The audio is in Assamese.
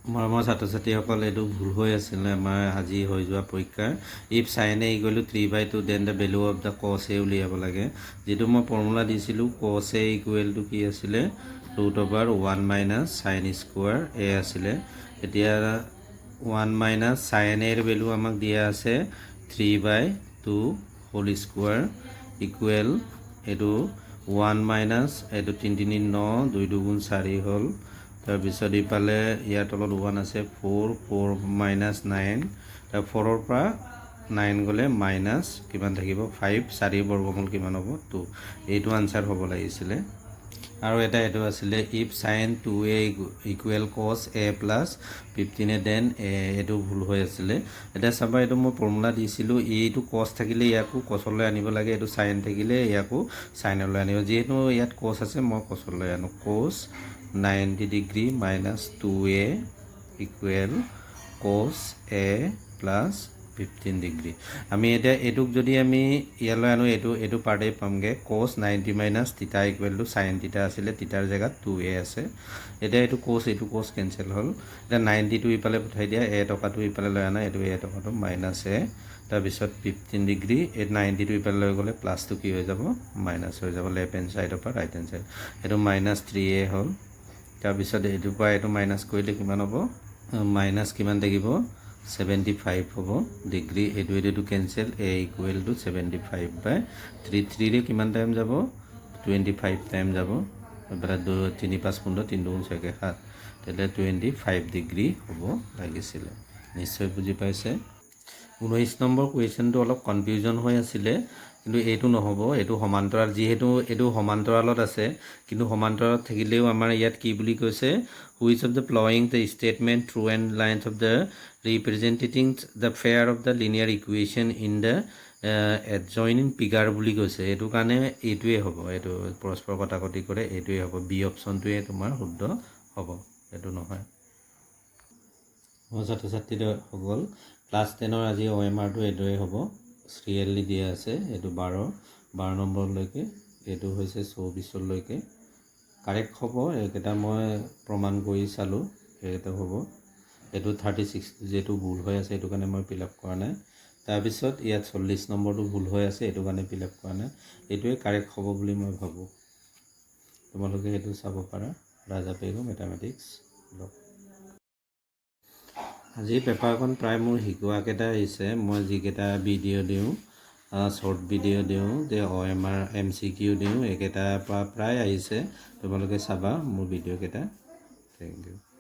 মৰমৰ ছাত্ৰ ছাত্ৰীসকল এইটো ভুল হৈ আছিলে আমাৰ আজি হৈ যোৱা পৰীক্ষাৰ if sine A equal to 3/2 then the value of the cos A উলিয়াব লাগে যিটো মই ফৰ্মুলা দিছিলোঁ কছ এ ইকুৱেল টু কি আছিলে √1 - চাইন স্কুৱাৰ এ আছিলে এতিয়া 1 - চাইন এৰ ভেলু আমাক দিয়া আছে 3/2 হোল স্কুৱাৰ ইকুৱেল এইটো 1 - এইটো 3 3 9 2 2 গুণ 4 হ'ল তাৰপিছত ইফালে ইয়াৰ তলত 1 আছে 4 4 - 9 তাৰ 4ৰ পৰা 9 গ'লে মাইনাছ কিমান থাকিব 5 4 বৰ্গমূল কিমান হ'ব 2 এইটো আনচাৰ হ'ব লাগিছিলে আৰু এটা এইটো আছিলে ইফ চাইন 2a ইকুৱেল কছ a প্লাছ 15 দেন এইটো ভুল হৈ আছিলে এতিয়া চাবা এইটো মই ফৰ্মুলা দিছিলোঁ এইটো কছ থাকিলে ইয়াকো কছলৈ আনিব লাগে এইটো চাইন থাকিলে ইয়াকো চাইনলৈ আনিব যিহেতু ইয়াত কছ আছে মই কছলৈ আনো কছ 90 ডিগ্ৰী মাইনাছ 2a ইকুৱেল কছ a প্লাছ 15 ডিগ্ৰী আমি এতিয়া এইটোক যদি আমি ইয়ালৈ আনো এইটো পাৰ্টেই পামগৈ কছ 90 মাইনাছ থিটা ইকুৱেল টু চাইন থিটা আছিলে থিটাৰ জেগাত 2a আছে এতিয়া এইটো কছ কেঞ্চেল হ'ল এতিয়া 90টো ইফালে পঠাই দিয়া a টকাটো ইফালে লৈ আনা এইটো a টকাটো মাইনাছ a তাৰপিছত 15 ডিগ্ৰী এই 90টো ইফালে লৈ গ'লে প্লাছটো কি হৈ যাব মাইনাছ হৈ যাব লেফ্ট হেণ্ড ছাইডৰ পৰা ৰাইট হেণ্ড ছাইড এইটো মাইনাছ 3a হ'ল তাৰপিছত এইটোৰ পৰা এইটো মাইনাছ কৰিলে কিমান হ'ব মাইনাছ কিমান থাকিব 75 হ'ব ডিগ্ৰী এইটো কেঞ্চেল এ ইকুৱেল টু 75/3 3ৰে কিমান টাইম যাব 25 টাইম যাব এবাৰ 3 5 15 3 2 6 7 তেতিয়া 25 ডিগ্ৰী হ'ব লাগিছিলে নিশ্চয় বুজি পাইছে 19 নম্বৰ কুৱেশ্যনটো অলপ কনফিউজন হৈ আছিলে কিন্তু এইটো নহ'ব এইটো সমান্তৰাল যিহেতু এইটো সমান্তৰালত আছে কিন্তু সমান্তৰালত থাকিলেও আমাৰ ইয়াত কি বুলি কৈছে which of the following the statement through and lines of the representing the pair of the linear equation in the adjoining figure বুলি কৈছে এইটো কাৰণে এইটোৱে হ'ব এইটো পৰস্পৰ কটাকটি কৰে এইটোৱে হ'ব বি অপশ্যনটোৱে তোমাৰ শুদ্ধ হ'ব এইটো নহয় ছাত্ৰ ছাত্ৰীসকল ক্লাছ 10ৰ আজি OMRটো এইদৰে হ'ব চিৰিয়েলি দিয়া আছে এইটো 12 নম্বৰলৈকে এইটো হৈছে 24লৈকে কাৰেক্ট হ'ব এইকেইটা মই প্ৰমাণ কৰি চালোঁ এইটো হ'ব এইটো 36 যিহেতু ভুল হৈ আছে এইটো কাৰণে মই ফিল আপ কৰা নাই তাৰপিছত ইয়াত 40 নম্বৰটো ভুল হৈ আছে এইটো কাৰণে ফিল আপ কৰা নাই এইটোৱে কাৰেক্ট হ'ব বুলি মই ভাবোঁ তোমালোকে এইটো চাব পাৰা ৰাজা পেগু মেথামেটিক্স আজি পেপাৰখন প্ৰায় মোৰ শিকোৱাকেইটা আহিছে মই যিকেইটা ভিডিঅ' দিওঁ শ্বৰ্ট ভিডিঅ' দিওঁ যে OMR MCQ দিওঁ এইকেইটাৰ পৰা প্ৰায় আহিছে তোমালোকে চাবা মোৰ ভিডিঅ'কেইটা থেংক ইউ